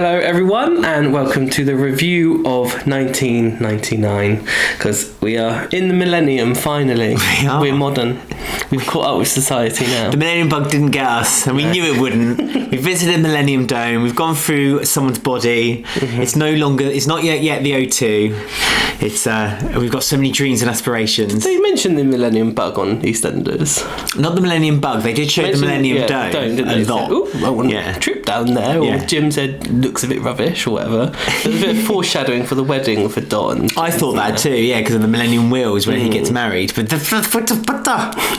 Hello everyone and welcome to the review of 1999, because we are in the millennium finally. We're modern. We've caught up with society now. The Millennium Bug didn't get us, and we knew it wouldn't. We visited Millennium Dome. We've gone through someone's body. Mm-hmm. It's no longer. It's not yet the O2. It's we've got so many dreams and aspirations. They mentioned the Millennium Bug on EastEnders. Not the Millennium Bug. They did show the Millennium Dome. Didn't they? A lot. I want a trip down there. Or Jim said looks a bit rubbish or whatever. There's a bit of foreshadowing for the wedding for Don. I thought that too. Yeah, because of the Millennium Wheels when he gets married. But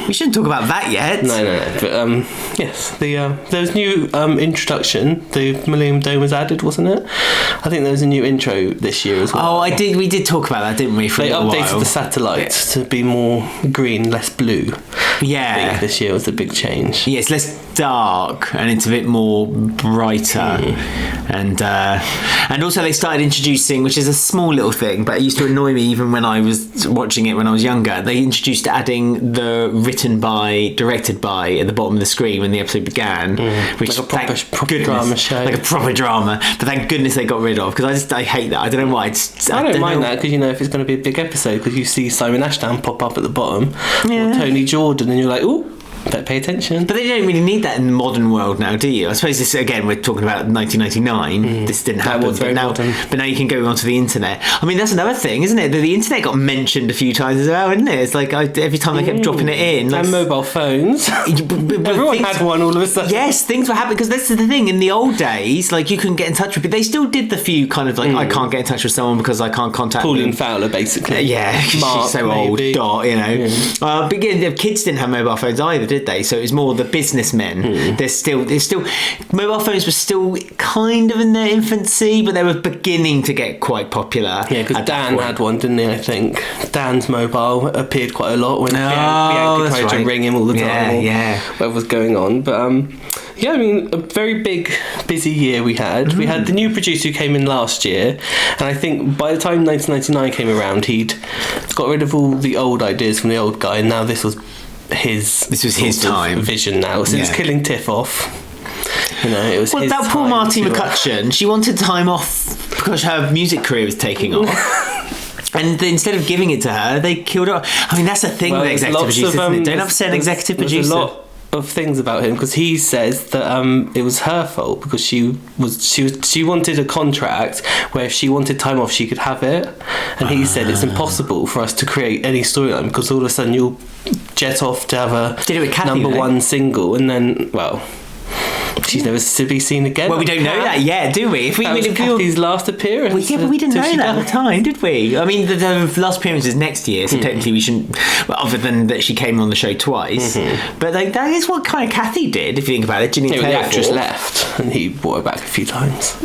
we shouldn't talk about that yet. No. But yes, there was new introduction. The Millennium Dome was added, wasn't it? I think there was a new intro this year as well. Oh, we did talk about that, didn't we? They updated the satellites to be more green, less blue. Yeah, I think this year was a big change. Yeah, it's less dark and it's a bit more brighter. And also they started introducing, which is a small little thing, but it used to annoy me even when I was watching it when I was younger. They introduced adding the written by, directed by at the bottom of the screen when the episode began, which like a proper drama show, like a proper drama. But thank goodness they got rid of, because I hate that. I don't know why. I don't mind that, because if it's going to be a big episode, because you see Simon Ashdown pop up at the bottom, or Tony Jordan, and you're like, ooh, better pay attention. But they don't really need that in the modern world now, do you? I suppose this, again, we're talking about 1999. This didn't happen. But now you can go onto the internet. I mean, that's another thing, isn't it? The internet got mentioned a few times as well, isn't it? It's like every time they kept dropping it in. And mobile phones. Everyone had one all of a sudden. Yes, things were happening, because this is the thing. In the old days, like, you couldn't get in touch with people. They still did the few kind of like, I can't get in touch with someone because I can't contact Pauline Fowler, basically. Yeah, Mark, she's so maybe. old, but again, the kids didn't have mobile phones either, did they? So it was more the businessmen. There's still mobile phones were still kind of in their infancy, but they were beginning to get quite popular. Yeah, because Dan had one, didn't he? I think Dan's mobile appeared quite a lot when Bianca tried to ring him all the time. What was going on? But I mean, a very big, busy year we had. We had the new producer who came in last year, and I think by the time 1999 came around, he'd got rid of all the old ideas from the old guy, and now this was his time vision now, since killing Tiff off. It was his that poor time Marty McCutcheon, she wanted time off because her music career was taking off. And instead of giving it to her, they killed her. I mean, that's the thing with executive producers, isn't it? Don't upset an executive producer. There's a lot of things about him, because he says that it was her fault, because she wanted a contract where if she wanted time off she could have it, and he said it's impossible for us to create any storyline, because all of a sudden you'll jet off to have a number one single, and then she's never to be seen again. Well, we don't know that yet, do we? That was Kathy's last appearance. But we didn't know that at the time, did we? I mean, the last appearance is next year, so technically we shouldn't. Well, other than that, she came on the show twice. But that is what kind of Kathy did, if you think about it. The actress left, and he brought her back a few times.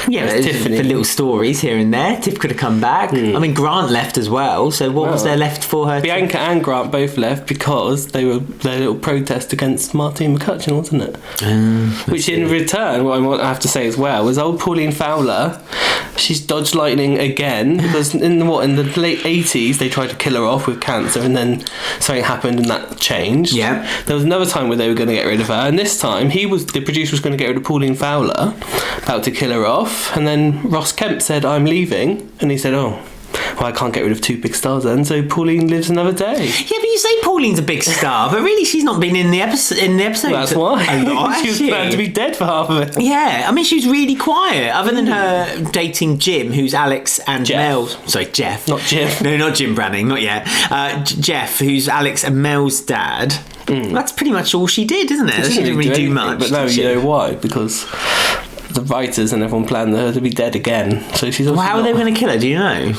Yeah, Tiffany. For little stories here and there. Tiff could have come back. I mean, Grant left as well. So what was there left for her? Bianca and Grant both left because they were their little protest against Martine McCutcheon, wasn't it? Which in return, what I have to say as well, was old Pauline Fowler. She's dodged lightning again, because in the late 80s they tried to kill her off with cancer, and then something happened and that changed. Yeah. There was another time where they were going to get rid of her, and this time the producer was going to get rid of Pauline Fowler, about to kill her off, and then Ross Kemp said, "I'm leaving," and he said, "Oh, well, I can't get rid of two big stars then, so Pauline lives another day." Yeah, but you say Pauline's a big star, but really she's not been in the episode. Well, that's why. A lot, she was planned to be dead for half of it. Yeah, I mean, she was really quiet, other than her dating Jim, who's Alex and Mel's. Sorry, Jeff. Not Jim. No, not Jim Branning, not yet. Jeff, who's Alex and Mel's dad. That's pretty much all she did, isn't it? She didn't really do much. But no, you know why? Because the writers and everyone planned her to be dead again. So she's. Well, how are they going to kill her? Do you know?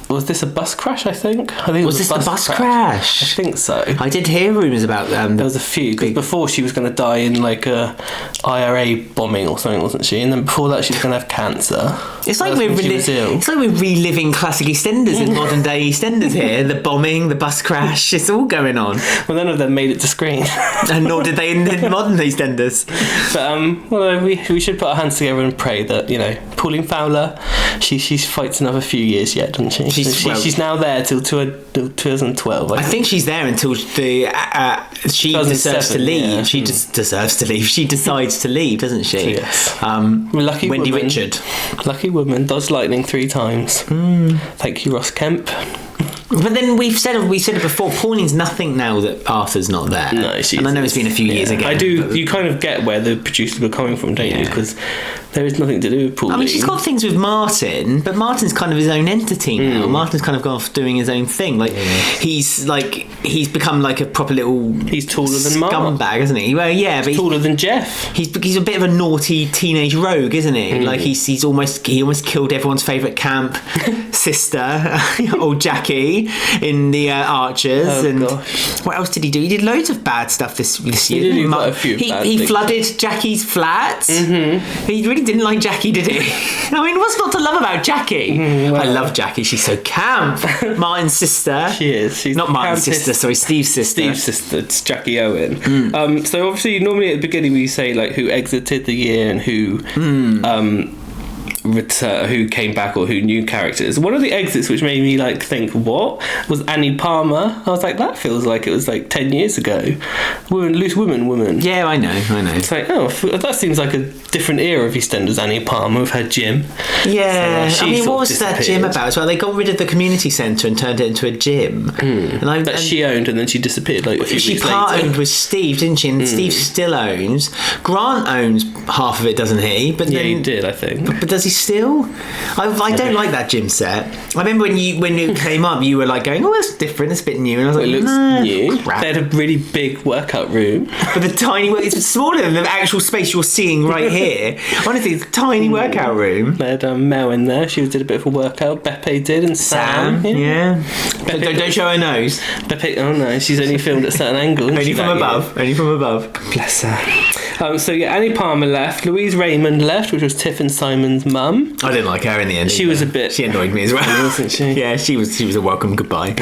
Was this a bus crash, I think? Was this the bus crash? I think so. I did hear rumours about them. There was a few, because before she was going to die in like a IRA bombing or something, wasn't she? And then before that she was going to have cancer. It's like we're reliving classic EastEnders in modern day EastEnders here. The bombing, the bus crash, it's all going on. Well, none of them made it to screen. And nor did they in modern EastEnders. But we should put our hands together and pray that, Pauline Fowler, she fights another few years yet, doesn't she? she's now there till 2012. I think she's there until she deserves to leave. Yeah. She just deserves to leave. She decides to leave, doesn't she? Yes. Lucky Wendy woman. Richard. Lucky woman. Dodged lightning 3 times. Thank you, Ross Kemp. But then we said it before. Pauling's nothing now that Arthur's not there. No, and I know it's been a few years again. I do. You kind of get where the producers were coming from, don't you? Because there is nothing to do with Pauline. I mean, she's got things with Martin, but Martin's kind of his own entity now. Martin's kind of gone off doing his own thing. Like he's become like a proper little. He's taller than Mark. Scumbag, isn't he? Well, yeah, but taller than Jeff. He's a bit of a naughty teenage rogue, isn't he? Like he almost killed everyone's favourite camp sister, old Jackie, in the Archers. Gosh. What else did he do? He did loads of bad stuff this year. He did quite a few bad he things. flooded Jackie's flat. He really didn't like Jackie, did he? I mean, what's not to love about Jackie? I love Jackie. She's so camp. Martin's sister. She is. She's not Martin's sister. Sorry, Steve's sister. Steve's sister. It's Jackie Owen. So obviously, normally at the beginning we say like who exited the year and who who came back or who new characters. One of the exits which made me like think what was Annie Palmer. I was like, that feels like it was like 10 years ago. Loose woman. Yeah, I know. It's like, oh, that seems like a different era of EastEnders. Annie Palmer with her gym. Yeah, so, I mean, what was that gym about as well? They got rid of the community centre and turned it into a gym that she owned, and then she disappeared like a few weeks later. She part-owned with Steve, didn't she? And Steve still owns. Grant owns half of it, doesn't he? But then, he did, I think. But does he still? I don't like that gym set. I remember when it came up, you were like going, "Oh, it's different. It's a bit new." And I was like, "It looks new." Crap. They had a really big workout room, but the tiny. It's smaller than the actual space you're seeing right here. Honestly, it's a tiny workout room. They had Mel in there. She did a bit of a workout. Beppe did, and Sam. Yeah. Don't show her nose. Beppe. Oh no, she's only filmed at certain angles. Only from above. Bless her. So Annie Palmer left. Louise Raymond left, which was Tiff and Simon's mum. I didn't like her in the end. She was a bit. She annoyed me as well, wasn't she? Yeah, she was a welcome goodbye.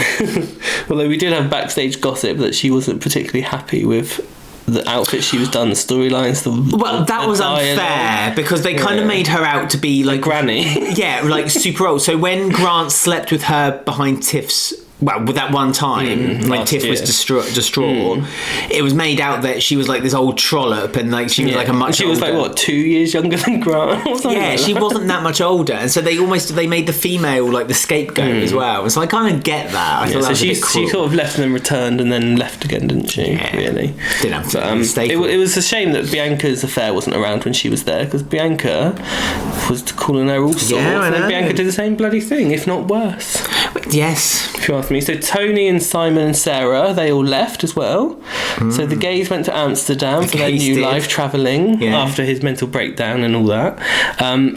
Although we did have backstage gossip that she wasn't particularly happy with the outfit she was done, the storylines. Well, that was unfair because they kind of made her out to be like granny. Yeah, like super old. So when Grant slept with her behind Tiff's. Well, with that one time when Tiff was distraught, it was made out that she was like this old trollop and like she was like a much. She was older. Like what, 2 years younger than Grant? Yeah, she wasn't that much older, and so they made the female like the scapegoat as well. And so I kind of get that. I thought that was she sort of left and then returned and then left again, didn't she? Yeah. Really? Didn't have to stay. It was a shame that Bianca's affair wasn't around when she was there because Bianca was calling her all sorts. Yeah, I know. And Bianca did the same bloody thing, if not worse. Yes. If you ask me. So Tony and Simon and Sarah, they all left as well. So the gays went to Amsterdam for their new life, travelling after his mental breakdown and all that.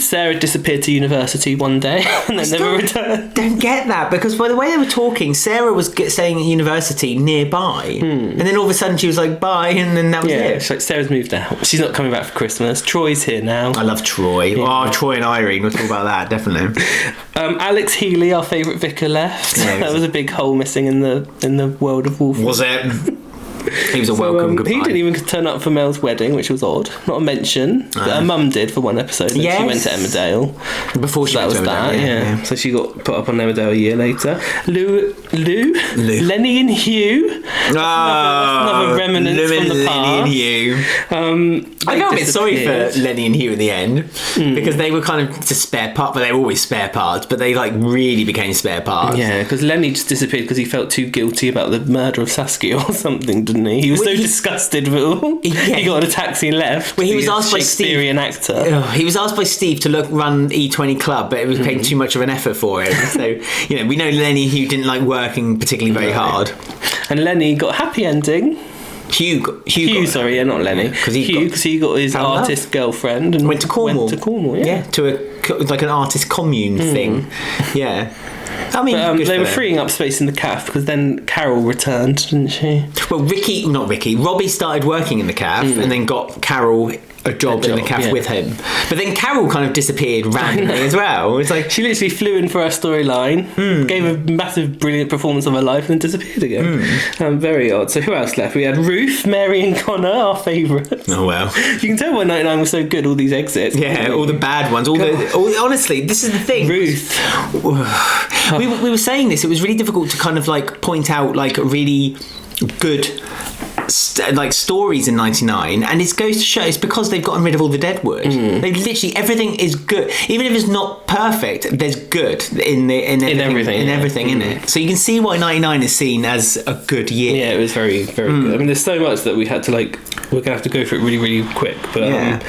Sarah disappeared to university one day and then never returned. Don't get that because by the way they were talking, Sarah was staying at university nearby, and then all of a sudden she was like bye, and then that was it. It's like Sarah's moved out. She's not coming back for Christmas. Troy's here now. I love Troy. Yeah. Oh, Troy and Irene. We'll talk about that definitely. Alex Healy, our favourite vicar, left. Yeah, that was a big hole missing in the world of Wolf. Was it? He was a welcome goodbye. He didn't even turn up for Mel's wedding, which was odd. Not a mention. But her mum did for one episode. And she went to Emmerdale. Before she went to Emmerdale, yeah. So she got put up on Emmerdale a year later. Lou. Lenny and Hugh. Another remnant from the past. Lenny and Hugh. I felt a bit sorry for Lenny and Hugh in the end because they were kind of just spare parts, but they were always spare parts, but they like really became spare parts. Yeah, because Lenny just disappeared because he felt too guilty about the murder of Saskia or something, didn't he? He was disgusted with it all. Yeah. He got on a taxi and left. Well, he was asked by Steve. Shakespearean actor. He was asked by Steve to run E20 Club, but it was taking too much of an effort for him. So, we know Lenny Hugh didn't like working particularly very hard. And Lenny got a happy ending. Hugh, not Lenny. Because he got his artist girlfriend and went to Cornwall. To an artist commune thing. Yeah. I mean, they were freeing up space in the cafe because then Carol returned, didn't she? Well, Robbie started working in the cafe and then got Carol a job in the cafe with him. But then Carol kind of disappeared randomly as well. It's like she literally flew in for her storyline, gave a massive, brilliant performance of her life, and then disappeared again. Very odd. So who else left? We had Ruth, Mary, and Connor, our favourites. Oh well, you can tell why 99 was so good. All these exits, all the bad ones. Honestly, this is the thing. Ruth. We were saying this. It was really difficult to kind of like point out like really good like stories in 99, and it goes to show it's because they've gotten rid of all the deadwood. They literally everything is good, even if it's not perfect. There's good in everything in it. So you can see why 99 is seen as a good year. Yeah, it was very very good. I mean, there's so much that we had to like. We're gonna have to go through it really really quick, but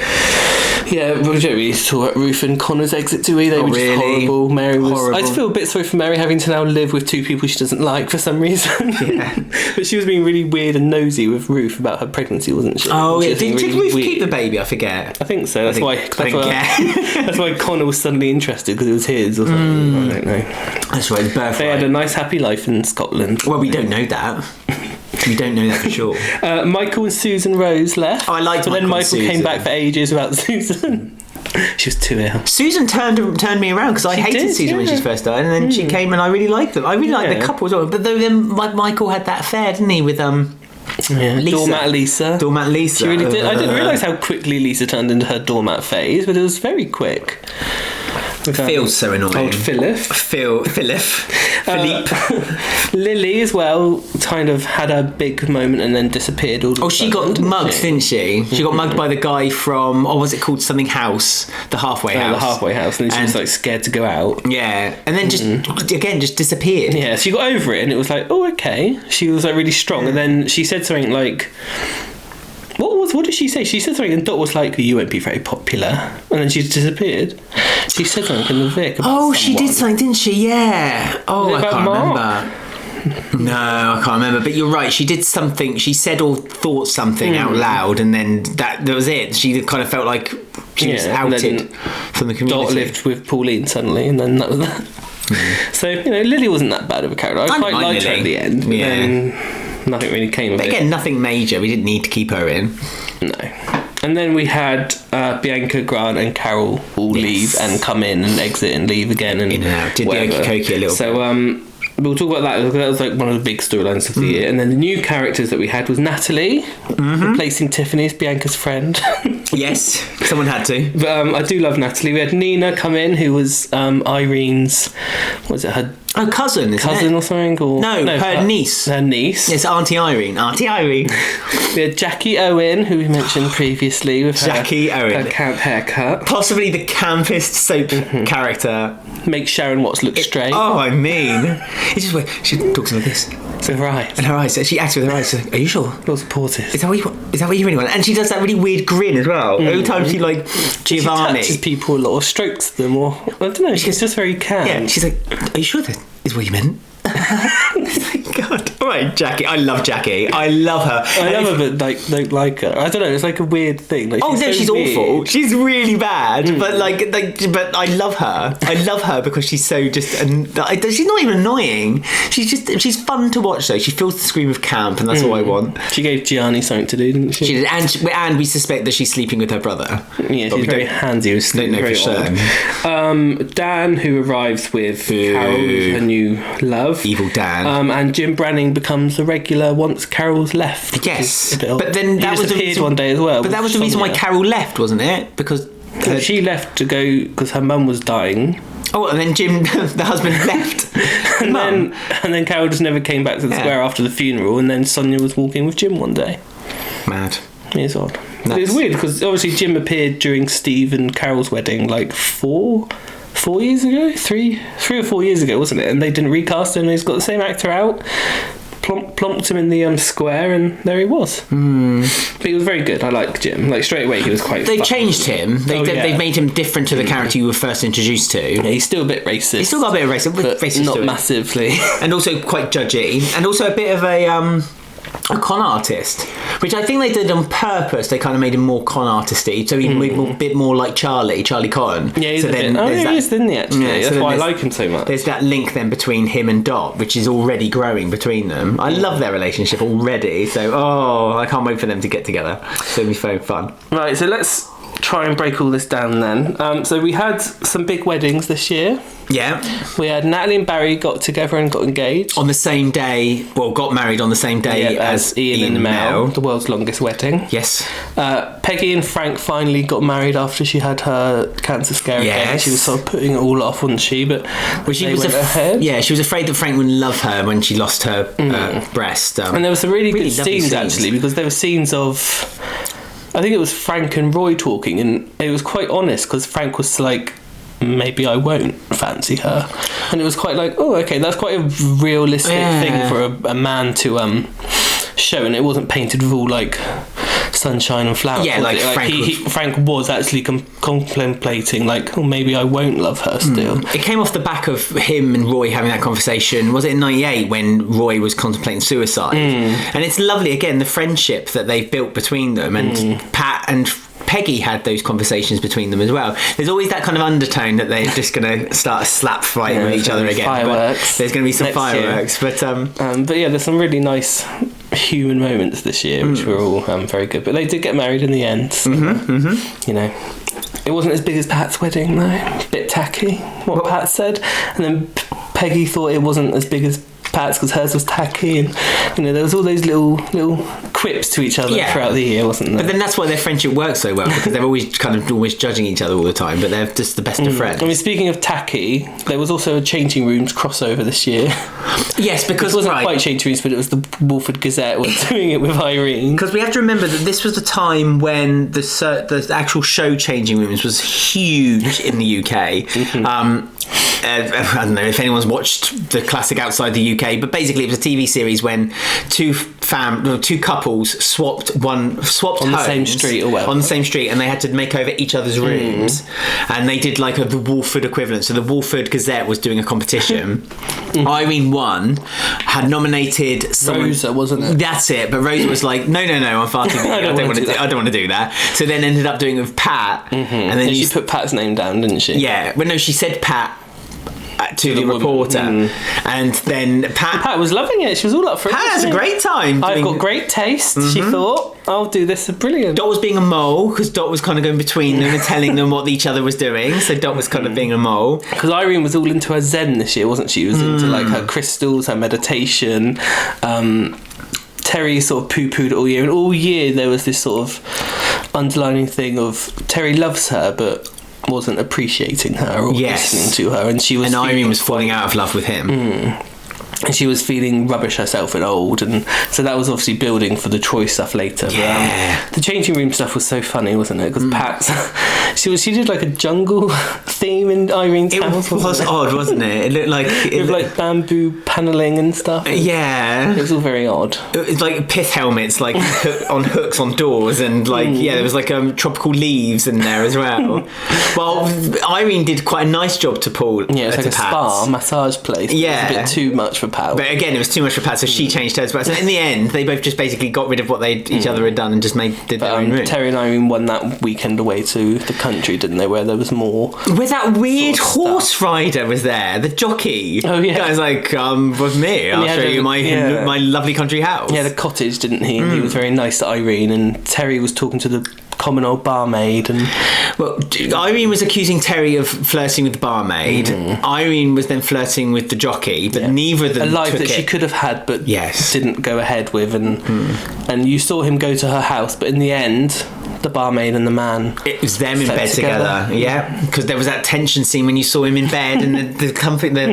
yeah, we don't really talk about Ruth and Connor's exit, do we? They were just horrible. Mary was... Horrible. I just feel a bit sorry for Mary having to now live with two people she doesn't like for some reason. Yeah. But she was being really weird and nosy with Ruth about her pregnancy, wasn't she? Oh, yeah. Did Ruth keep the baby? I forget. I think so. That's why Connor was suddenly interested, because it was his or something. I don't know. That's right, his birthright. They had a nice happy life in Scotland. Well, we don't know that. We don't know that for sure. Michael and Susan Rose left. Oh, I liked Michael. But then Michael came back for ages without Susan. She was too ill. Susan turned me around, because I hated Susan when she first died, and then she came and I really liked them. I really liked the couple as well. But then Michael had that affair, didn't he, with Lisa. Doormat Lisa. She really did. I didn't realise how quickly Lisa turned into her doormat phase, but it was very quick. Feels so annoying. Old Philip. Lily as well kind of had a big moment and then disappeared all the time. She got mugged, didn't she? She got mugged by the guy from, was it called something house? The halfway house. The halfway house, and then she was like scared to go out. Yeah, and then just disappeared. Yeah, she got over it and it was like, oh, okay. She was like really strong, and then she said something like, what did she say? She said something and Dot was like, you won't be very popular, and then she disappeared. She said something in the Vic about someone. She did something, didn't she? Yeah. Oh, I can't remember. No, I can't remember. But you're right. She did something. She said or thought something out loud, and then that was it. She kind of felt like she was outed from the community. Dot lived with Pauline suddenly, and then that was that. So Lily wasn't that bad of a character. I quite liked her at the end. But then nothing really came of it. But again, nothing major. We didn't need to keep her in. No. And then we had Bianca, Grant and Carol all leave and come in and exit and leave again. And in and out. Did the okey-dokey a little bit. So we'll talk about that. That was like one of the big storylines of the year. And then the new characters that we had was Natalie, replacing Tiffany as Bianca's friend. Yes, someone had to. But I do love Natalie. We had Nina come in, who was Irene's, her cousin, or something? Or her niece. Her niece. Yes, Auntie Irene. We had Jackie Owen, who we mentioned previously, with her camp haircut. Possibly the campest soap character. Makes Sharon Watts look straight. Oh, I mean, it's just she talks like this. With her eyes. And her eyes. She acts with her eyes. Are you sure? Not supportive. Is that what you really want? And she does that really weird grin as well. Every time she like Giovanni. She touches people a lot or strokes them, or I don't know. She's just very calm. Yeah. She's like, are you sure that is what you meant? Thank God. All right, Jackie. I love Jackie. I love her. I love her, but don't like her. I don't know. It's like a weird thing. Like, she's awful. She's really bad. But but I love her. I love her because she's so just. She's not even annoying. She's fun to watch though. She fills the screen with camp, and that's all I want. She gave Gianni something to do, didn't she? She did, and we suspect that she's sleeping with her brother. Yeah, she's very handsy. Don't know for certain. Dan, who arrives with Carol, her new love. Evil Dan. And Jim Branning becomes a regular once Carol's left. Yes, but then that was appeared one day as well. But that was the reason why Carol left, wasn't it? Because she left to go because her mum was dying. Oh, and then Jim, the husband, left. and then Carol just never came back to the square after the funeral. And then Sonia was walking with Jim one day. Mad. It's odd. It's weird because obviously Jim appeared during Steve and Carol's wedding like 4 years ago, 3 or 4 years ago, wasn't it? And they didn't recast him. He's got the same actor out. Plonked him in the square, and there he was. But he was very good. I like Jim. Like straight away, he was quite. They've changed him. They've made him different to the character you were first introduced to. Yeah, he's still a bit racist. He's still got a bit of racism, but not massively. And also quite judgy, and also a bit of a con artist, which I think they did on purpose. They kind of made him more con artisty, so he's a bit more like Charlie Cotton. Yeah, he's a bit. Oh, yeah, he is, didn't he? Actually, yeah, that's why I like him so much. There's that link then between him and Dot, which is already growing between them. I love their relationship already. So, I can't wait for them to get together. It's gonna be so fun. Right, so let's try and break all this down then. So we had some big weddings this year. Yeah. We had Natalie and Barry got together and got engaged. On the same day, got married on the same day as Ian and Mel. The world's longest wedding. Yes. Peggy and Frank finally got married after she had her cancer scare again. She was sort of putting it all off, wasn't she? But she went ahead. Yeah, she was afraid that Frank wouldn't love her when she lost her breast. And there were some really good scenes, actually, because there were scenes of... I think it was Frank and Roy talking, and it was quite honest, because Frank was like... maybe I won't fancy her, and it was quite like, oh, okay, that's quite a realistic thing for a man to show, and it wasn't painted with all like sunshine and flowers. Yeah, like Frank was actually contemplating like, oh, maybe I won't love her still. It came off the back of him and Roy having that conversation. Was it in '98 when Roy was contemplating suicide? And it's lovely again, the friendship that they've built between them, and Pat and Peggy had those conversations between them as well. There's always that kind of undertone that they're just going to start a slap fight with each other again. Fireworks. There's going to be some fireworks, but yeah, there's some really nice human moments this year, which were all very good. But they did get married in the end. So, you know, it wasn't as big as Pat's wedding though. A bit tacky, what Pat said, and then Peggy thought it wasn't as big as Pat's because hers was tacky, and you know there was all those little quips to each other throughout the year, wasn't there? But then that's why their friendship works so well, because they're always always judging each other all the time, but they're just the best of friends. I mean, speaking of tacky, there was also a changing rooms crossover this year. Yes, because it wasn't quite changing rooms, but it was the Wolford Gazette was doing it with Irene. Because we have to remember that this was the time when the actual show Changing Rooms was huge in the UK. I don't know if anyone's watched the classic outside the UK, but basically it was a TV series when two couples swapped on the same street, on the same street, and they had to make over each other's rooms, and they did like the Wolford equivalent. So the Wolford Gazette was doing a competition. Irene won, had nominated someone, Rosa, wasn't it? That's it. But Rosa was like, no, I'm far too big. I don't want to do that. So then ended up doing it with Pat, and then she put Pat's name down, didn't she? Yeah. Well, no, she said Pat to the reporter, and then Pat was loving it. She was all up for it. Pat has a great time. I've got great taste. She thought, I'll do this. Brilliant. Dot was being a mole because Dot was kind of going between them and telling them what each other was doing. So Dot was kind of being a mole. Because Irene was all into her Zen this year, wasn't she? She was into like her crystals, her meditation. Terry sort of poo-pooed it all year, and all year there was this sort of underlining thing of Terry loves her, but wasn't appreciating her or listening to her, and Irene was falling out of love with him. And she was feeling rubbish herself and old, and so that was obviously building for the Troy stuff later. But, the changing room stuff was so funny, wasn't it? Because Pat, she did like a jungle theme in Irene's house. It was odd, wasn't it? It looked like with like bamboo panelling and stuff. Yeah, it was all very odd. It's like pith helmets, like on hooks on doors, and like there was like tropical leaves in there as well. Well, Irene did quite a nice job to Paul. Yeah, it's like a spa massage place. Yeah, it was a bit too much for Pat. But again, it was too much for Pat, so she changed hers. So in the end, they both just basically got rid of what each other had done and just did their own room. Terry and Irene won that weekend away to the country, didn't they? Where there was more. Where that weird horse rider was there, the jockey. Oh yeah, the guy's like, with me, I'll show you my lovely country house. Yeah, the cottage, didn't he? He was very nice to Irene, and Terry was talking to the common old barmaid, and Irene was accusing Terry of flirting with the barmaid. Irene was then flirting with the jockey, but neither of them a life that she could have had but didn't go ahead with, and you saw him go to her house, but in the end the barmaid and the man, it was them in bed together. Yeah, because there was that tension scene when you saw him in bed and the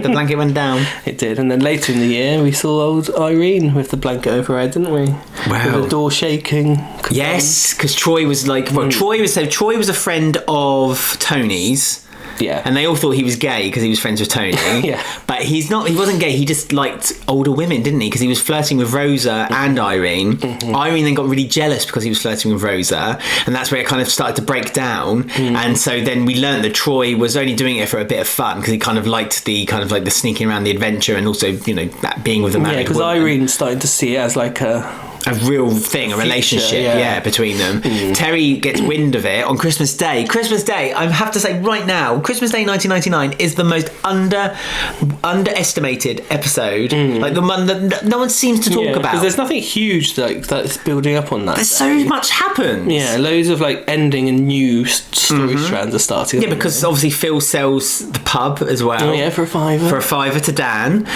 blanket went down. It did. And then later in the year we saw old Irene with the blanket over her head, didn't we? Wow. With the door shaking. Yes, because Troy was like, Troy was a friend of Tony's. Yeah. And they all thought he was gay because he was friends with Tony. Yeah. But he wasn't gay, he just liked older women, didn't he? Because he was flirting with Rosa and Irene. Irene then got really jealous because he was flirting with Rosa, and that's where it kind of started to break down. And so then we learned that Troy was only doing it for a bit of fun because he kind of liked the sneaking around the adventure, and also, that being with the married woman. Because Irene started to see it as like a a real thing, a relationship, between them. Terry gets wind of it on Christmas Day. Christmas Day, I have to say right now, Christmas Day 1999 is the most underestimated episode. Like the one that no one seems to talk about. Because there's nothing huge that's building up on that. There's so much happens. Yeah, loads of like ending and new story strands are starting. Yeah, because obviously Phil sells the pub as well. Oh yeah, for a £5. To Dan.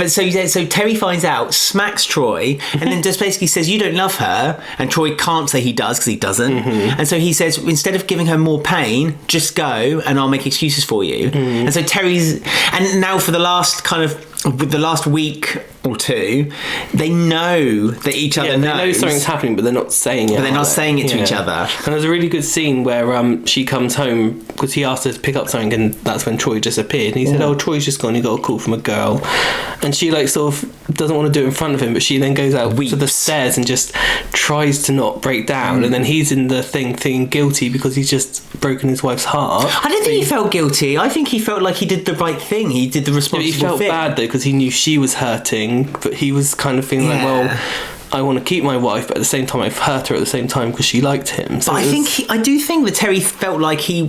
So Terry finds out, smacks Troy, and then just basically says, you don't love her, and Troy can't say he does because he doesn't. And so he says, instead of giving her more pain, just go and I'll make excuses for you. And so and now for the last week or two, they know that each other knows. They know something's happening, but they're not saying it. But they're not saying it to each other. And there's a really good scene where she comes home because he asked her to pick up something, and that's when Troy disappeared. And he said, "Oh, Troy's just gone. He got a call from a girl," and she like sort of doesn't want to do it in front of him, but she then goes out to the stairs and just tries to not break down. And then he's in the thing feeling guilty because he's just broken his wife's heart. I don't think he felt guilty. I think he felt like he did the right thing. He did the responsible thing. He felt bad though because he knew she was hurting, but he was kind of feeling like, well, I want to keep my wife, but at the same time I've hurt her at the same time because she liked him. So I do think that Terry felt like he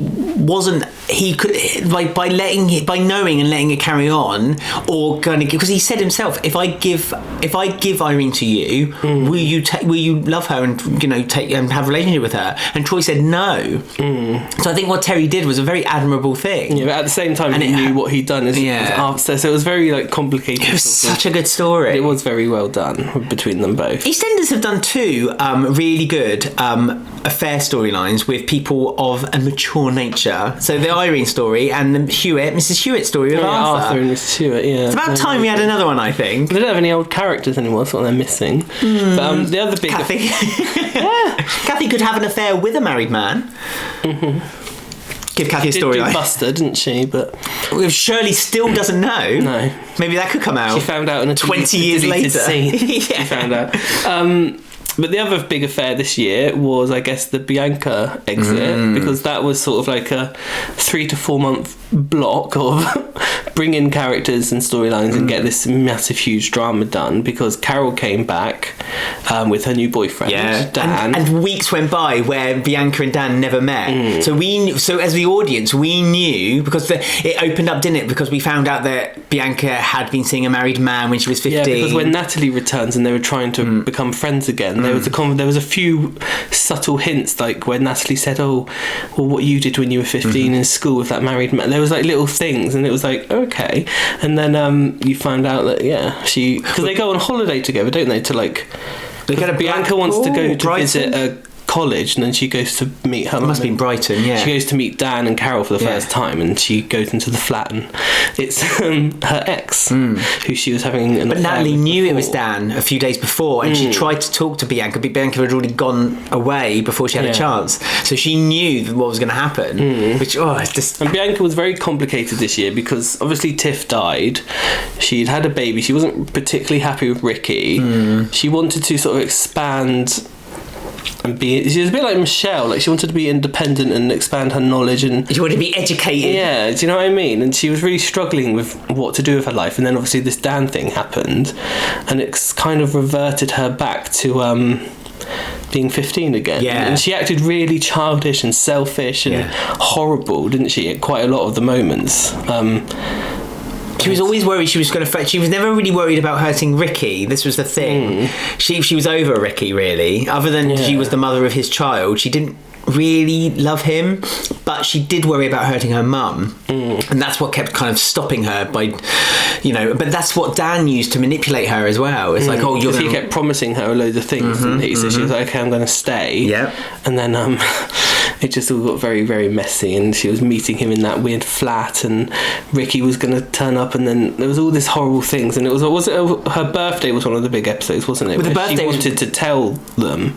could by knowing and letting it carry on, or kind of, because he said himself, if I give Irene to you, will you love her and take and have a relationship with her? And Troy said no. So I think what Terry did was a very admirable thing. Yeah, but at the same time he knew what he'd done after, so it was very like complicated. It was such a good story. It was very well done between them both. EastEnders have done two really good affair storylines with people of a mature nature. So the Irene story and the Mrs. Hewitt story with Arthur and Mrs. Hewitt. Yeah, it's about time we had another one. I think they don't have any old characters anymore. That's what they're missing. But the other big Kathy, Kathy could have an affair with a married man. Give Kathy a storyline. She bust her, didn't she? But Shirley still doesn't know. No. Maybe that could come out. She found out in a 20 years later. Scene. She found out. But the other big affair this year was, I guess, the Bianca exit, because that was sort of like a 3 to 4 month block of bring in characters and storylines and get this massive, huge drama done, because Carol came back with her new boyfriend, Dan. And weeks went by where Bianca and Dan never met. So as the audience, we knew, because it opened up, didn't it? Because we found out that Bianca had been seeing a married man when she was 15. Yeah, because when Natalie returns and they were trying to become friends again, there was a few subtle hints, like when Natalie said, "Oh, well, what you did when you were 15 in school with that married man." There was like little things, and it was like, okay. And then you find out that because they go on holiday together, don't they? To like, Bianca wants to go to visit a college, and then she goes to meet her. It must be in Brighton. Yeah, she goes to meet Dan and Carol for the first time, and she goes into the flat, and it's her ex who she was having an affair with. But Natalie knew it was Dan a few days before, and she tried to talk to Bianca, but Bianca had already gone away before she had a chance, so she knew what was going to happen. Which it's just. And Bianca was very complicated this year because obviously Tiff died. She'd had a baby. She wasn't particularly happy with Ricky. She wanted to sort of expand. She was a bit like Michelle, like she wanted to be independent and expand her knowledge, and she wanted to be educated. Yeah, do you know what I mean? And she was really struggling with what to do with her life, and then obviously this Dan thing happened, and it's kind of reverted her back to being 15 again. Yeah. And she acted really childish and selfish and horrible, didn't she, at quite a lot of the moments. She was always worried she was going to. She was never really worried about hurting Ricky. This was the thing. She was over Ricky, really. Other than she was the mother of his child, she didn't really love him, but she did worry about hurting her mum, and that's what kept kind of stopping her by, but that's what Dan used to manipulate her as well. It's like, he kept promising her loads of things, didn't he? So she was like, okay, I'm going to stay. And then it just all got very, very messy, and she was meeting him in that weird flat, and Ricky was going to turn up, and then there was all these horrible things, and her birthday was one of the big episodes, wasn't it? Well, the birthday she wanted to tell them.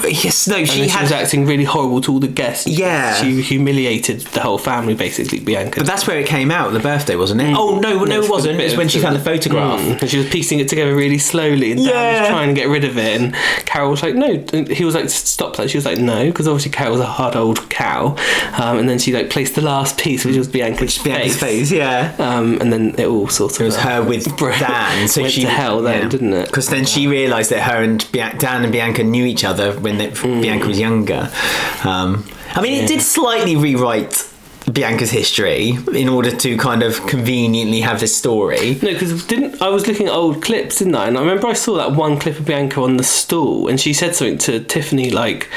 Yes, no, she was acting really horrible to all the guests. Yeah, she humiliated the whole family, basically, Bianca. But that's where it came out. The birthday, wasn't it? Oh no, it wasn't. It was when she found the photograph, and she was piecing it together really slowly, and Dan was trying to get rid of it, and Carol was like, "No." And he was like, "Stop that." She was like, "No," because obviously Carol's a hard old old cow, and then she like placed the last piece, which was Bianca's face. Yeah. And then it all sort of... It was her with Dan, so went she to hell then, didn't it? Because then she realised that her and Dan and Bianca knew each other when Bianca was younger. I mean, it did slightly rewrite Bianca's history in order to kind of conveniently have this story. No, because I was looking at old clips, didn't I? And I remember I saw that one clip of Bianca on the stool, and she said something to Tiffany like,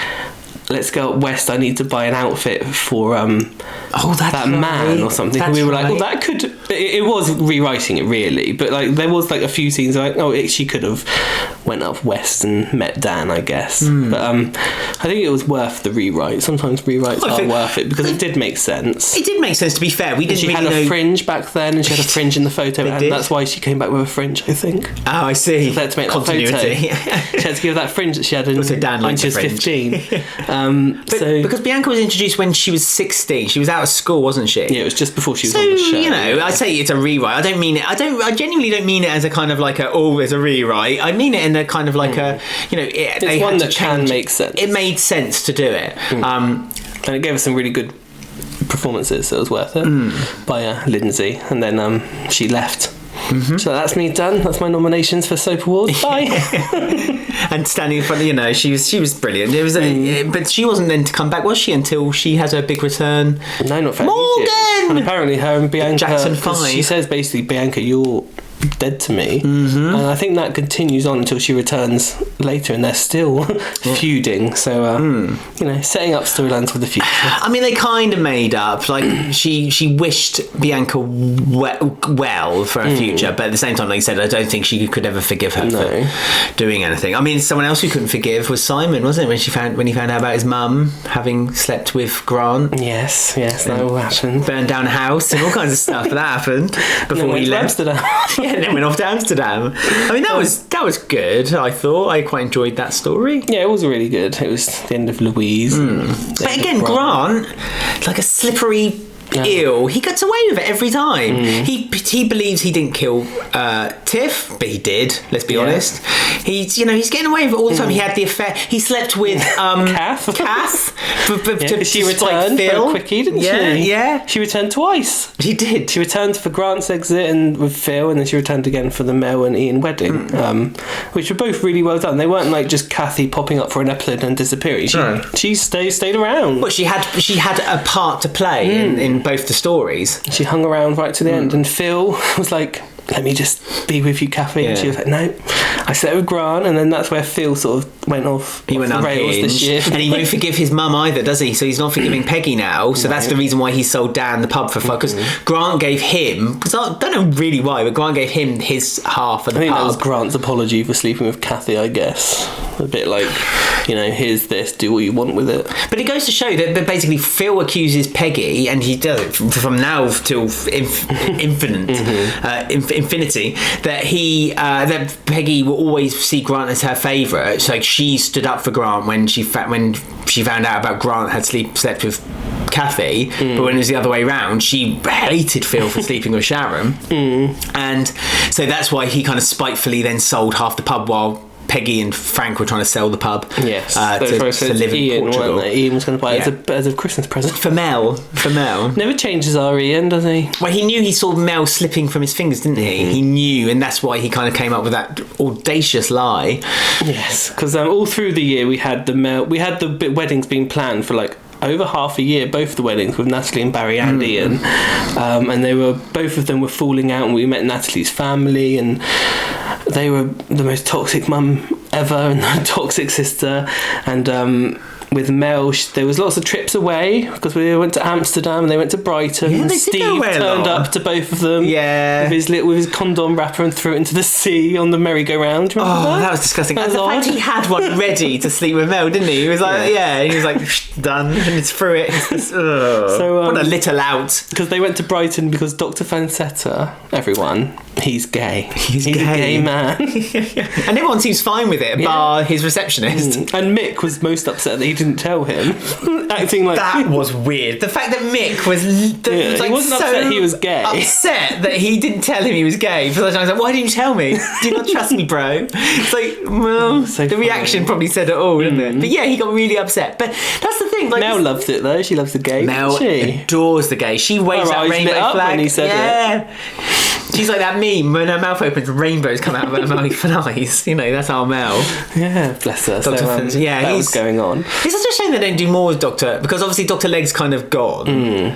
"Let's go up west. I need to buy an outfit for that man or something." And we were like, "Well, that could." It was rewriting it really, but like there was like a few scenes like, she could have went up west and met Dan, I guess. But I think it was worth the rewrite. Sometimes rewrites are worth it because it did make sense. It did make sense. To be fair, we didn't. She really had a fringe back then, and she had a fringe in the photo, and that's why she came back with a fringe, I think. Oh, I see. So they had to make continuity. That photo. She had to give that fringe that she had when she was 15. Because Bianca was introduced when she was 16. She was out of school, wasn't she? Yeah, it was just before she was on the show. You know, I say it's a rewrite. I don't mean it. I genuinely don't mean it as a kind of like there's a rewrite. I mean it in a kind of like it's one that can make sense. It made sense to do it. And it gave us some really good performances, so it was worth it, by Lindsay. And then she left. So that's me done. That's my nominations for Soap Awards. Bye. And standing in front, she was brilliant. It was, but she wasn't then to come back, was she? Until she has her big return. No, not for Morgan. And apparently, her and Bianca. Jackson 5. She says basically, Bianca, you're dead to me, and I think that continues on until she returns later, and they're still feuding. So setting up storylines for the future. I mean, they kind of made up. Like she wished Bianca well for her future, but at the same time, like you said, I don't think she could ever forgive her for doing anything. I mean, someone else who couldn't forgive was Simon, wasn't it? When he found out about his mum having slept with Grant. Yes, that all happened. Burned down a house and all kinds of stuff. That happened before he left. And then went off to Amsterdam. I mean, that was good. I thought I quite enjoyed that story. Yeah, it was really good. It was the end of Louise. But again, Grant, like a slippery eel, he gets away with it every time. He believes he didn't kill Tiff, but he did. Let's be honest. He's getting away with it all the time. He had the affair. He slept with Kath. She returned for a quickie, didn't she? Yeah. She returned twice. She did. She returned for Grant's exit and with Phil, and then she returned again for the Mel and Ian wedding, which were both really well done. They weren't like just Kathy popping up for an episode and disappearing. She stayed around. But she had a part to play in both the stories. She hung around right to the end, and Phil was like, "Let me just be with you, Kathy." And she was like, "No, I slept with Grant." And then that's where Phil sort of went off. He went unhinged, and he won't forgive his mum either, does he? So he's not forgiving Peggy now. So that's the reason why he sold Dan the pub for fuck. Because Grant gave him, because I don't know really why, but Grant gave him his half of the pub. I think that was Grant's apology for sleeping with Kathy, I guess. A bit like, here's this, do what you want with it. But it goes to show that basically Phil accuses Peggy, and he does it from now till infinity, that Peggy will always see Grant as her favourite. So like, she stood up for Grant when she found out about Grant had slept with Kathy, but when it was the other way around, she hated Phil for sleeping with Sharon, and so that's why he kind of spitefully then sold half the pub while Peggy and Frank were trying to sell the pub. Yes, to live in Portugal. Ian was going to buy it as a Christmas present for Mel. Never changes our Ian, does he? Well, he knew he saw Mel slipping from his fingers, didn't he? He knew, and that's why he kind of came up with that audacious lie. Yes, because all through the year we had the weddings being planned for like over half a year, both the weddings with Natalie and Barry and Ian, and both of them were falling out, and we met Natalie's family, and they were the most toxic mum ever and the toxic sister, and with Mel, there was lots of trips away because we went to Amsterdam and they went to Brighton. Yeah, Steve turned up to both of them. Yeah, with his condom wrapper and threw it into the sea on the merry-go-round. Do you remember that was disgusting. That was the fact he had one ready to sleep with Mel, didn't he? He was like, and he was like, done, and it's threw it. So what a little out. Because they went to Brighton because Dr. Fancetta, everyone, he's gay. He's a gay man. And everyone seems fine with it, bar his receptionist. And Mick was most upset that he didn't tell him. Acting like... That was weird. The fact that Mick was... he wasn't upset he was gay. Upset that he didn't tell him he was gay. For the time, I was like, why didn't you tell me? Do you not trust me, bro? It's like, well, the reaction probably said it all, didn't it? But yeah, he got really upset. But that's the thing. Like, Mel loves it, though. She loves the gay. Mel adores the gay. She waves that rainbow flag. When he said it. She's like that meme when her mouth opens, rainbows come out of her mouth and eyes. You know, that's our Mel. Yeah, bless her. Dr. That was going on. It's such a shame they don't do more with Doctor, because obviously Dr. Leg's kind of gone.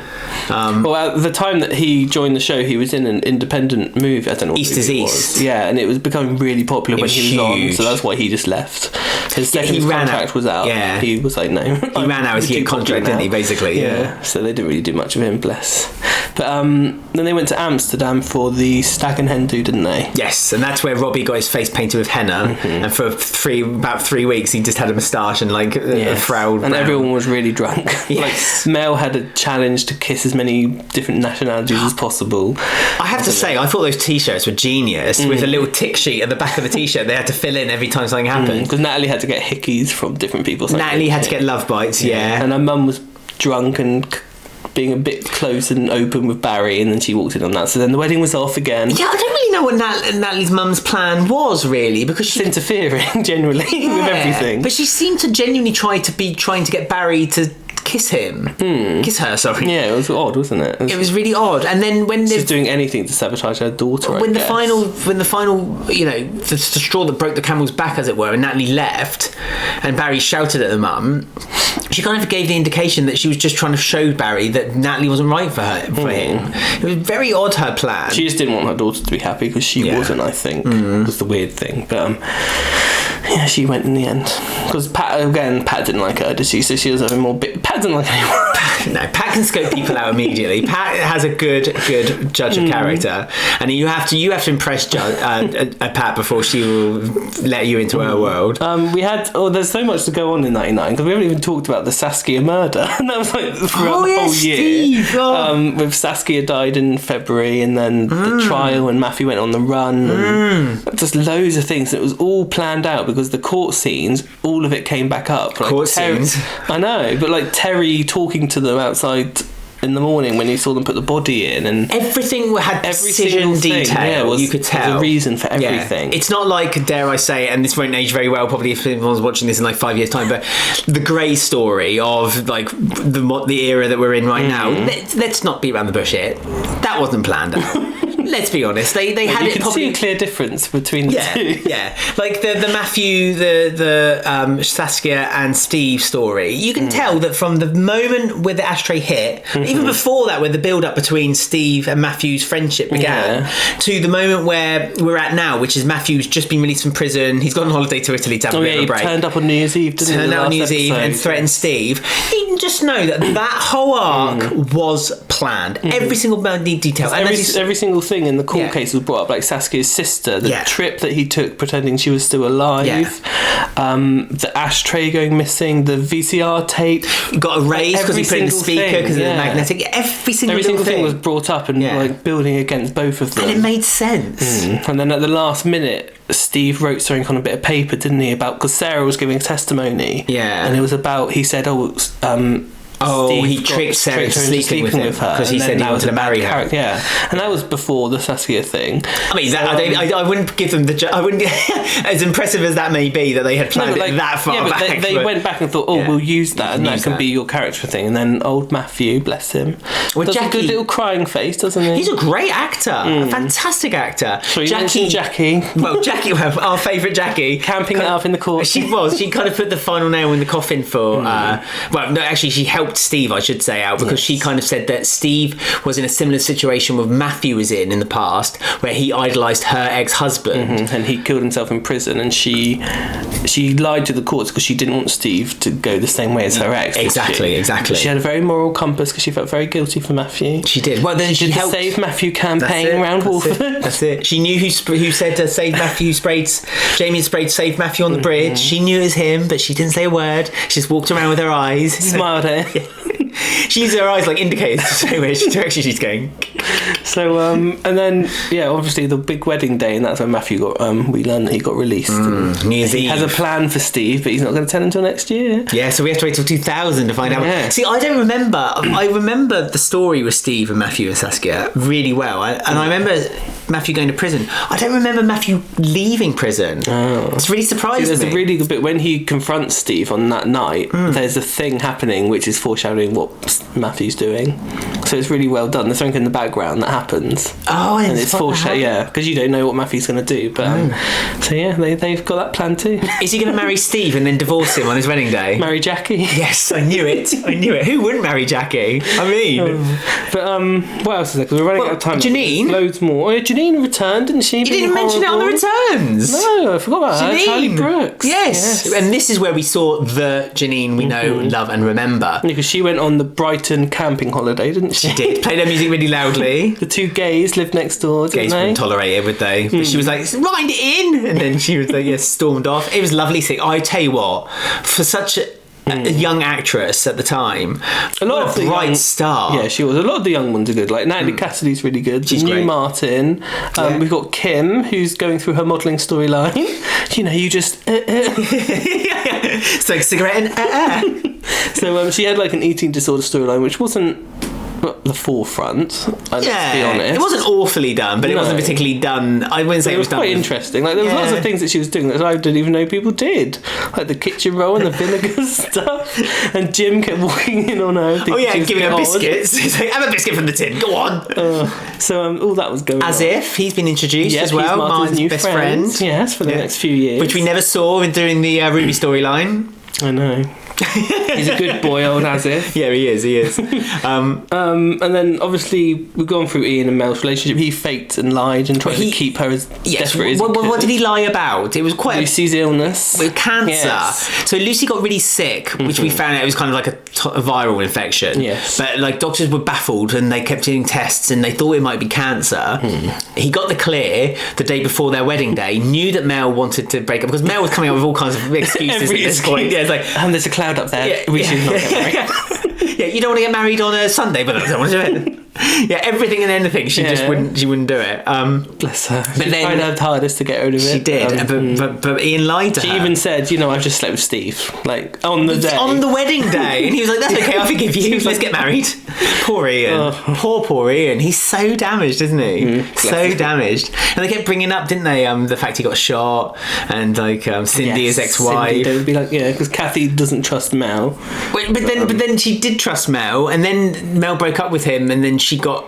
Well, at the time that he joined the show, he was in an independent movie. I don't know what East is East. Yeah, and it was becoming really popular when he was on, so that's why he just left. His second contract was out. Yeah. He was like, no. He ran out as he had contract, didn't he, basically? Yeah. So they didn't really do much of him, bless. But then they went to Amsterdam for the Stag and Hen do, didn't they? Yes, and that's where Robbie got his face painted with henna, and for about 3 weeks he just had a moustache and like a frown. And everyone was really drunk. Yes. Like, Mel had a challenge to kiss as many different nationalities as possible. I have to say, I thought those t-shirts were genius, with a little tick sheet at the back of the t-shirt they had to fill in every time something happened. Because Natalie had to get hickeys from different people. Natalie had to get love bites, and her mum was drunk and being a bit close and open with Barry, and then she walked in on that. So then the wedding was off again. Yeah, I don't really know what Natalie's mum's plan was, really, because she's interfering generally with everything. But she seemed to genuinely trying to get Barry to kiss her, sorry. Yeah, it was odd, wasn't it? It was really odd. And then when she's doing anything to sabotage her daughter, when the final, you know, the straw that broke the camel's back, as it were, and Natalie left, and Barry shouted at the mum, she kind of gave the indication that she was just trying to show Barry that Natalie wasn't right for him. It was very odd, her plan. She just didn't want her daughter to be happy because she wasn't, I think, was the weird thing. But yeah, she went in the end. Because Pat didn't like her, did she? So she was having more Pat didn't like anyone. No, Pat can scope people out immediately. Pat has a good judge of character, and you have to impress Pat before she will let you into her world. There's so much to go on in '99 because we haven't even talked about the Saskia murder, and that was like throughout the whole year. With Saskia died in February, and then the trial, and Matthew went on the run, and just loads of things. It was all planned out because the court scenes, all of it came back up. Like court scenes, I know, but like Terry talking to them outside in the morning when you saw them put the body in, and everything had precision detail. You could tell there's a reason for everything. It's not like, dare I say, and this won't age very well probably if anyone's watching this in like 5 years time, but the Grey story of like the era that we're in right now. Let's not beat around the bush here. That wasn't planned out. Let's be honest. They had it. You can see a clear difference between the two. Yeah, like the Matthew, the Saskia and Steve story. You can tell that from the moment where the ashtray hit, even before that, where the build-up between Steve and Matthew's friendship began, to the moment where we're at now, which is Matthew's just been released from prison. He's gone on holiday to Italy to have a bit of a break. He turned up on New Year's Eve, didn't he? Turned up on New Year's Eve and threatened Steve. You can just know that whole arc was planned. Every single detail. And every single thing in the court case was brought up, like Saskia's sister, the trip that he took pretending she was still alive, the ashtray going missing, the VCR tape got erased because he put in the speaker because of the magnetic. Every single thing was brought up and like building against both of them, and it made sense. And then at the last minute, Steve wrote something on a bit of paper, didn't he, about because Sarah was giving a testimony, and it was about, he said, Steve he tricked Sarah into sleeping with him because he said he wanted to marry her. Yeah, and that was before the Saskia thing. I mean, I wouldn't give them I wouldn't, as impressive as that may be, that they had planned it that far back. But they went back and thought, we'll use that, and that can be your character thing. And then old Matthew, bless him, does a good little crying face, doesn't he? He's a great actor, a fantastic actor. So Jackie. Well, Jackie, our favourite Jackie, camping it up in the court. She kind of put the final nail in the coffin for. She helped Steve, I should say, out because she kind of said that Steve was in a similar situation with Matthew was in the past, where he idolised her ex-husband, and he killed himself in prison, and she lied to the courts because she didn't want Steve to go the same way as her ex. Exactly. She had a very moral compass because she felt very guilty for Matthew. She did. Well, then she did the helped. Save Matthew campaign around Wolford. That's it. She knew who said to save Matthew. Jamie sprayed Save Matthew on the bridge. She knew it was him, but she didn't say a word. She just walked around with her eyes, smiled at him. She used her eyes like indicators to say which direction she's going. So and then obviously the big wedding day, and that's when Matthew got we learned that he got released. New Year's Eve. He has a plan for Steve, but he's not going to tell until next year. Yeah, so we have to wait till 2000 to find out. See, I don't remember. I remember the story with Steve and Matthew and Saskia really well, and I remember Matthew going to prison. I don't remember Matthew leaving prison. It's really surprising. There's a really good bit when he confronts Steve on that night. There's a thing happening which is foreshadowing what Matthew's doing. So it's really well done. There's something in the background that happens. And it's foreshadowing. Because you don't know what Matthew's going to do. But so they've got that plan too. Is he going to marry Steve and then divorce him on his wedding day? Marry Jackie? Yes, I knew it. Who wouldn't marry Jackie? I mean, but what else is there? Because we're running out of time. Janine, loads more. Janine returned, didn't she? You didn't mention it on the returns. No, I forgot about her. Charlie Brooks. Yes, and this is where we saw the Janine we know, love, and remember. Because she went on the Brighton camping holiday, didn't she? She did. Played her music really loudly. The two gays lived next door, didn't gays they? wouldn't tolerate it, would they? But she was like, "Wind it in," and then she was like, stormed off. It was lovely. I tell you what, for such a young actress at the time, a lot of bright star. Yeah, she was. A lot of the young ones are good. Like Natalie Cassidy's really good. She's great. Martin. We've got Kim, who's going through her modelling storyline. You just. It's like cigarette and. So she had like an eating disorder storyline, which wasn't the forefront. Let's be honest. It wasn't awfully done, but it wasn't particularly done. I wouldn't say it was done. Quite interesting. Like there was lots of things that she was doing that I didn't even know people did, like the kitchen roll and the vinegar stuff. And Jim kept walking in on her. Giving her biscuits. He's like, "Have a biscuit from the tin. Go on." So all that was going on. As if he's been introduced as well. Martin's new best friend. Yes, for the next few years, which we never saw during the Ruby storyline. I know. He's a good boy, old as if. Yeah, he is. And then obviously we've gone through Ian and Mel's relationship. He faked and lied and tried to keep her as desperate as he could. What did he lie about? It was quite Lucy's illness with cancer. Yes. So Lucy got really sick, which we found out it was kind of like a viral infection. Yes. But like doctors were baffled and they kept doing tests and they thought it might be cancer. He got the clear the day before their wedding day. Knew that Mel wanted to break up because Mel was coming up with all kinds of excuses at this point. Yeah, it's like there's a cloud up there. We should not get married. You don't want to get married on a Sunday, but I don't want to do it. Everything and anything. She just wouldn't. She wouldn't do it. Bless her. But then tried her hardest to get rid of it. She did. But Ian lied to her. She even said, "I've just slept with Steve." Like on the wedding day, and he was like, "That's okay. I'll forgive you. Let's get married." Poor Ian. Poor Ian. He's so damaged, isn't he? So damaged. And they kept bringing up, didn't they? The fact he got shot, and like Cindy, his ex-wife. They would be like, because Kathy doesn't trust Mel. But then she did trust Mel, and then Mel broke up with him, and then she got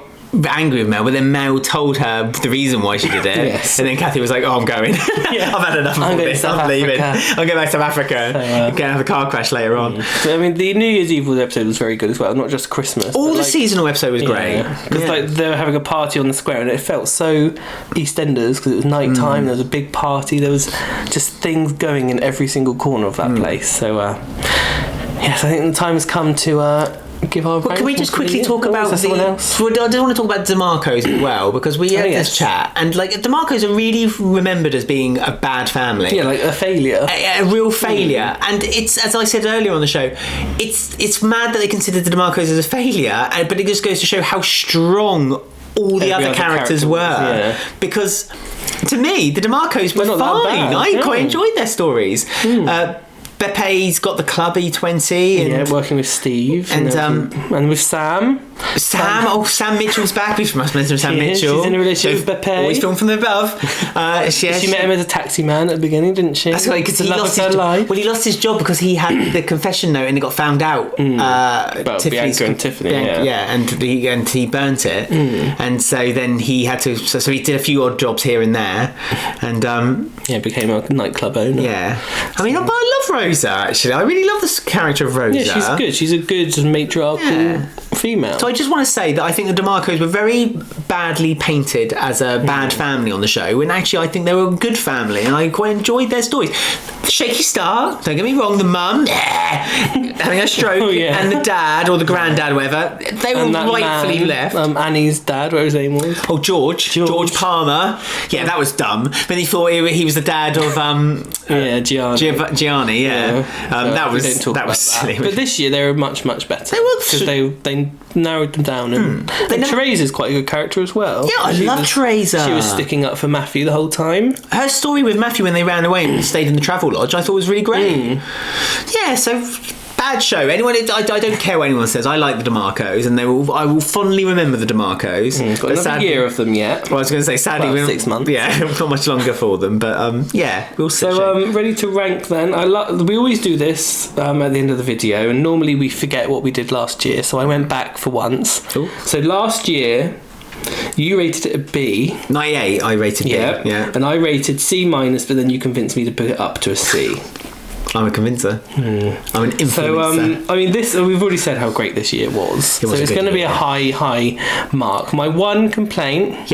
angry with Mel, but then Mel told her the reason why she did it. And then Kathy was like, "Oh, I'm going. I've had enough of all this. I'm leaving. I'm going back to South Africa. I'm going to have a car crash later on." But, I mean, the New Year's Eve episode was very good as well, not just Christmas. All the seasonal episode was great. Because like they were having a party on the square and it felt so EastEnders because it was night time, there was a big party, there was just things going in every single corner of that place. So, yes, I think the time has come to... Can we just quickly talk about someone else? I do want to talk about DeMarco's as well because we had this chat and like DeMarco's are really remembered as being a bad family. Yeah, like a failure, a real failure. And it's, as I said earlier on the show, it's mad that they consider the DeMarco's as a failure, but it just goes to show how strong all the other characters were. Because to me, the DeMarco's were fine. I quite enjoyed their stories. Bepe's got the club E20 and working with Steve and with Sam. Sam Mitchell's back. We must mention Sam Mitchell. She's in a relationship with Bepe. Always filmed from above. She met him as a taxi man at the beginning, didn't she? That's right, because he lost his job because he had the confession note and it got found out. About Bianca and Tiffany. And he burnt it. And so then he had to. So he did a few odd jobs here and there, and became a nightclub owner. Yeah, I mean, but I love Rosa. Actually, I really love this character of Rosa. Yeah, she's good. She's a good matriarchal female. So I just want to say that I think the DeMarcos were very badly painted as a bad family on the show, when actually I think they were a good family, and I quite enjoyed their stories. Shaky Star, don't get me wrong, the mum having a stroke, and the dad or the granddad, whatever, they were rightfully left. Annie's dad, what his name was? Oh, George Palmer. Yeah, that was dumb. But he thought he was the dad of Gianni. That was silly. But this year they were much better. They were because they narrowed them down. And Theresa's quite a good character as well. Yeah, I love Teresa. She was sticking up for Matthew the whole time. Her story with Matthew when they ran away and stayed in the travel lodge, I thought was really great. Yeah, so bad show. Anyone, I don't care what anyone says. I like the DeMarcos, and I will fondly remember the DeMarcos. Got another year of them yet. Well, I was going to say, sadly, 6 months. Yeah, not much longer for them, but yeah, we'll see. So, ready to rank then. We always do this at the end of the video, and normally we forget what we did last year. So I went back for once. Ooh. So last year, you rated it a B. 98, I rated B. Yeah. And I rated C-, but then you convinced me to put it up to a C. I'm a convincer. I'm an influencer. So, we've already said how great this year was. So it's going to be a high mark. My one complaint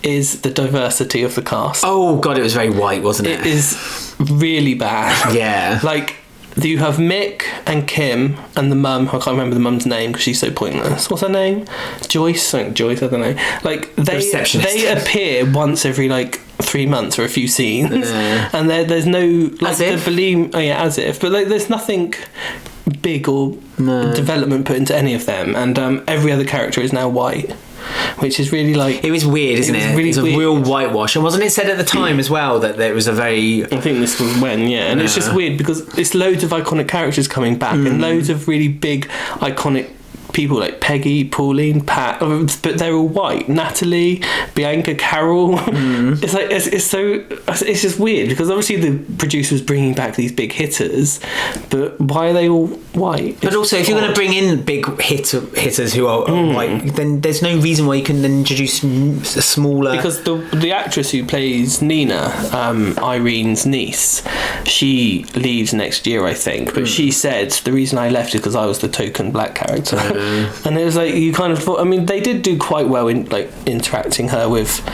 is the diversity of the cast. Oh, God, it was very white, wasn't it? It is really bad. Yeah. Like, you have Mick and Kim and the mum. I can't remember the mum's name because she's so pointless. What's her name? Joyce? I don't know. Like, they appear once every, 3 months for a few scenes, and there's no as if, but there's nothing big or development put into any of them, and every other character is now white, which is really it was weird, isn't it? Really it's a real whitewash, and wasn't it said at the time as well that it was a very... I think this was when, and it's just weird because it's loads of iconic characters coming back and loads of really big iconic people like Peggy, Pauline, Pat, but they're all white. Natalie, Bianca, Carol. It's just weird because obviously the producer was bringing back these big hitters, but why are they all white? But also, if you're going to bring in big hitters who are white, then there's no reason why you can then introduce a smaller... Because the actress who plays Nina, Irene's niece, she leaves next year, I think, but she said the reason I left is because I was the token black character. And it was you kind of thought, they did do quite well in interacting her with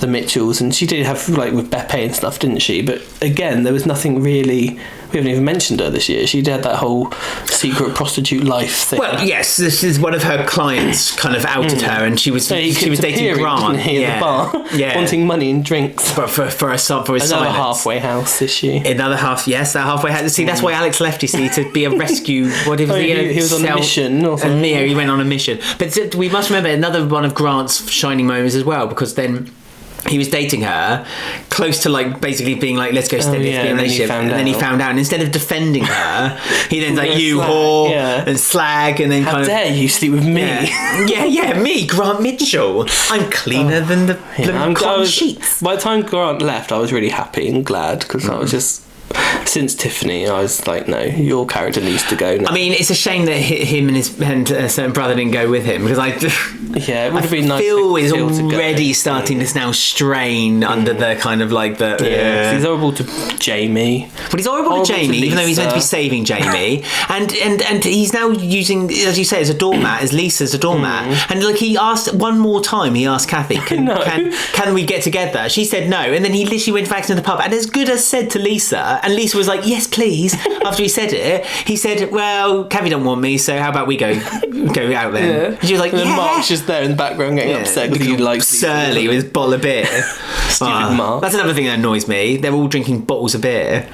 the Mitchells, and she did have with Beppe and stuff, didn't she? But again, there was nothing really. We haven't even mentioned her this year. She did that whole secret prostitute life thing. Well, yes, this is one of her clients kind of outed her, and she was dating Grant at the bar, wanting money and drinks. But for his another silence. Halfway house issue. Another half, yes, that halfway house. See, that's why Alex left. You see, to be a rescue. He was on a mission, or something. And Mia, he went on a mission. But we must remember another one of Grant's shining moments as well, because then he was dating her close to basically being let's go stay in a relationship, and then he found out, and instead of defending her, he then you whore and slag, and then how dare you sleep with me? Me, Grant Mitchell. I'm cleaner than the sheets. By the time Grant left, I was really happy and glad because I was just. Since Tiffany, I was no, your character needs to go now. It's a shame that him and his certain brother didn't go with him, because it would have been nice. Phil is already starting to now strain under the kind of he's horrible to Jamie. But he's horrible to Jamie, even though he's meant to be saving Jamie, and he's now using, as you say, as a doormat, as Lisa's a doormat, and he asked one more time. He asked Kathy, "Can we get together?" She said no, and then he literally went back to the pub, and as good as said to Lisa. And Lisa was like, "Yes, please." After he said it, he said, "Well, Kathy don't want me, so how about we go out then?" Yeah. And she was like, and then Mark's just there in the background getting upset because he likes surly with his bottle of beer. Stupid Mark. That's another thing that annoys me. They're all drinking bottles of beer.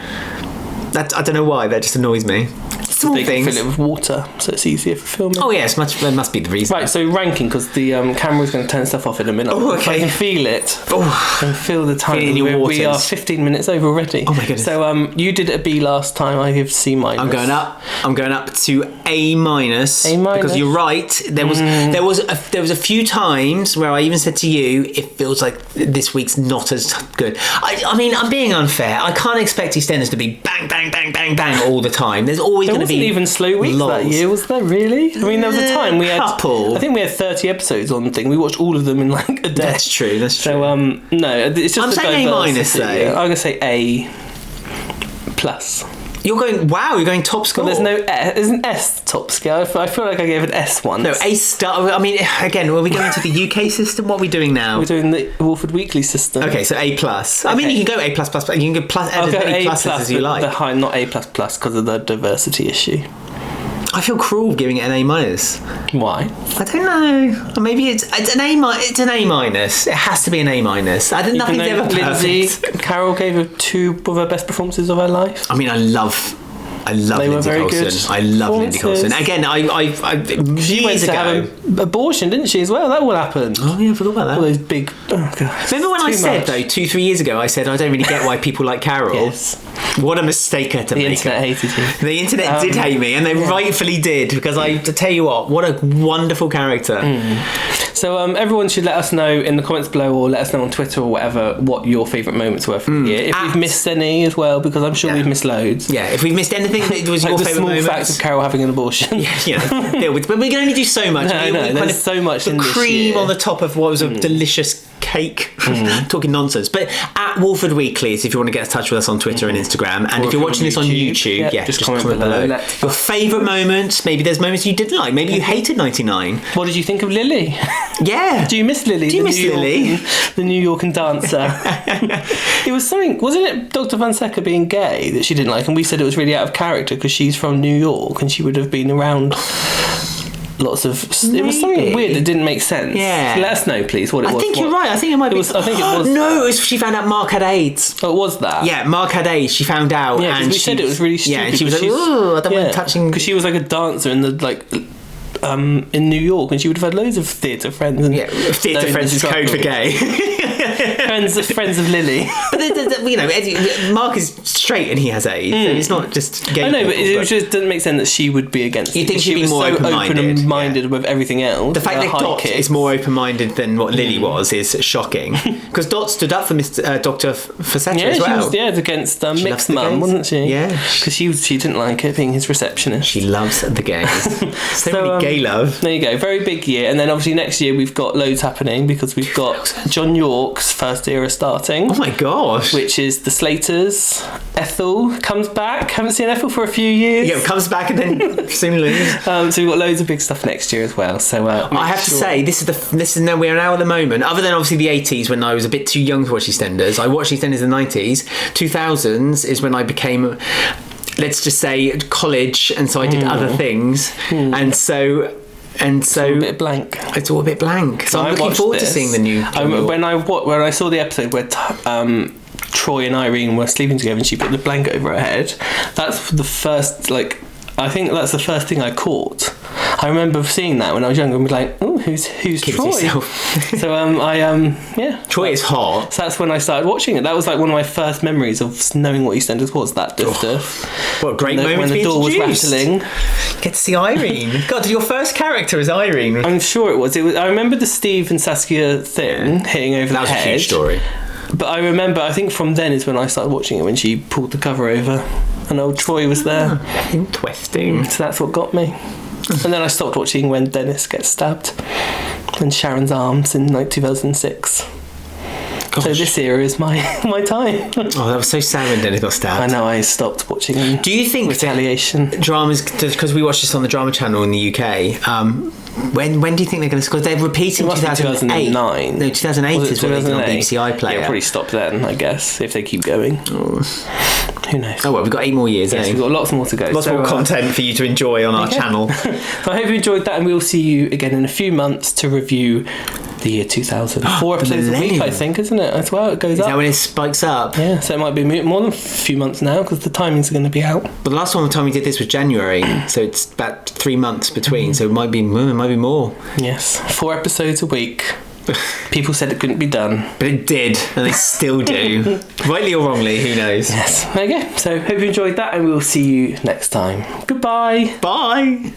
I don't know why. That just annoys me. Small they things. Can fill it with water, so it's easier for filming. Oh yes, that must be the reason. Right, so ranking, because the camera's going to turn stuff off in a minute. Oh, okay. I can feel it. I can feel the time. We are 15 minutes over already. Oh my goodness. So you did a B last time. I give C-. I'm going up to A-. Because you're right. There was a few times where I even said to you, it feels like this week's not as good. I mean, I'm being unfair. I can't expect EastEnders to be bang, bang, bang, bang, bang all the time. There's always going to be even slow weeks that year, was there really? I mean, there was a time we had couple. I think we had 30 episodes on the thing. We watched all of them in a day. That's true. So no, it's just I'm saying A- though. I'm going to say A+. You're going top score. Well, there's no S. There's an S top score. I feel like I gave an S once. No, A-. I mean, again, are we going to the UK system? What are we doing now? We're doing the Wolford Weekly system. Okay, so A+. Okay. I mean, you can go A++. You can go plus as many pluses as you like. Not A++ because of the diversity issue. I feel cruel giving it an A-. Why? I don't know. Or maybe it's an A-. It's an A-. It has to be an A-. Nothing's ever perfect. Carol gave her 2 of her best performances of her life. I mean, I love I love Lindsay Colson. I love Lindsay Colson. Again, she went to have an abortion, didn't she, as well? That all happened. Oh yeah, I forgot about that. All those big. Oh god. Remember when I said though 2-3 years ago? I said I don't really get why people like Carol. Yes. What a mistake to make. The internet hated you. The internet did hate me, and they rightfully did, because to tell you what a wonderful character. So everyone should let us know in the comments below, or let us know on Twitter or whatever, what your favourite moments were from the year. If we've missed any as well, because I'm sure we've missed loads. Yeah, if we've missed anything that was like your the favourite small moments. fact of Carol having an abortion. But we can only do so much. There's so much the in this cream year. on the top of what was a delicious cake. Talking nonsense. But at Wolford Weekly is if you want to get in touch with us on Twitter and Instagram, and if you're watching this on YouTube, just comment below. Your favourite moments. Maybe there's moments you didn't like. Maybe you hated 99. What did you think of Lily? Yeah. Do you miss Lily? The New York dancer? It was something, wasn't it, Dr. Van Secker being gay that she didn't like, and we said it was really out of character because she's from New York and she would have been around lots of. It was something weird that didn't make sense. Yeah. Let us know, please, what it was. I think you're right. I think it might be. I think it was. No, it was she found out Mark had AIDS. Oh, it was that? Yeah, Mark had AIDS. She found out. Yeah, and we said it was really stupid. Yeah, and she was like, "Oh, I don't want touching." Because she was like a dancer in the in New York, and she would have had loads of theatre friends. And theatre friends is code for gay. friends of Lily. But Mark is straight and he has AIDS, so it's not just gay. I know, but it just doesn't make sense that she would be against it. You think she'd be more open-minded with everything else. The fact that Dot is more open-minded than what Lily was is shocking. Because Dot stood up for Dr. Facetta as well. She was against Mick's mum, wasn't she? Yeah. Because she didn't like it, being his receptionist. She loves the gays. so many gay love. There you go. Very big year. And then obviously next year we've got loads happening, because we've got John York's first era starting. Oh my gosh. Which is the Slaters. Ethel comes back. Haven't seen Ethel for a few years. Yeah, comes back and then soon leaves. So we've got loads of big stuff next year as well. So I have to say, this is now we are now at the moment. Other than obviously the 80s when I was a bit too young to watch EastEnders, I watched EastEnders in the 90s. 2000s is when I became, let's just say, college, and so I did other things, and so. It's all a bit blank. It's all a bit blank. So I'm looking forward to seeing the new. When I saw the episode where Troy and Irene were sleeping together and she put the blanket over her head, that's the first, I think that's the first thing I caught. I remember seeing that when I was younger and be like, oh, who's Troy? So Troy is hot. So that's when I started watching it. That was like one of my first memories of knowing what EastEnders was. That duff. What a great moment when the door was rattling. Get to see Irene. God, your first character is Irene. I'm sure it was. I remember the Steve and Saskia thing hitting over the head. That was a huge story. But I remember, I think from then is when I started watching it, when she pulled the cover over and old Troy was there. Interesting. So that's what got me. And then I stopped watching when Dennis gets stabbed in Sharon's arms in 2006. Gosh. So this era is my time. Oh, that was so sad when Dennis got stabbed. I know, I stopped watching. Do you think Retaliation dramas, because we watched this on the Drama Channel in the UK, when do you think they're going to score? They're repeating 2009. No, 2008 is what they did on BBC iPlayer. Yeah, probably stop then, I guess, if they keep going. Who knows? Oh well, we've got 8 more years. Yes, we've got lots more to go. Lots more content for you to enjoy on our channel. So I hope you enjoyed that, and we'll see you again in a few months to review the year 2000. 4 episodes a week, I think, isn't it? That's where it goes up. Is that when it spikes up? Yeah, so it might be more than a few months now, because the timings are going to be out. But the last time we did this was January, so it's about 3 months between, so it might be more. Yes, 4 episodes a week. People said it couldn't be done, but it did, and they still do. Rightly or wrongly, who knows? Yes. Okay, so hope you enjoyed that, and we'll see you next time. Goodbye. Bye.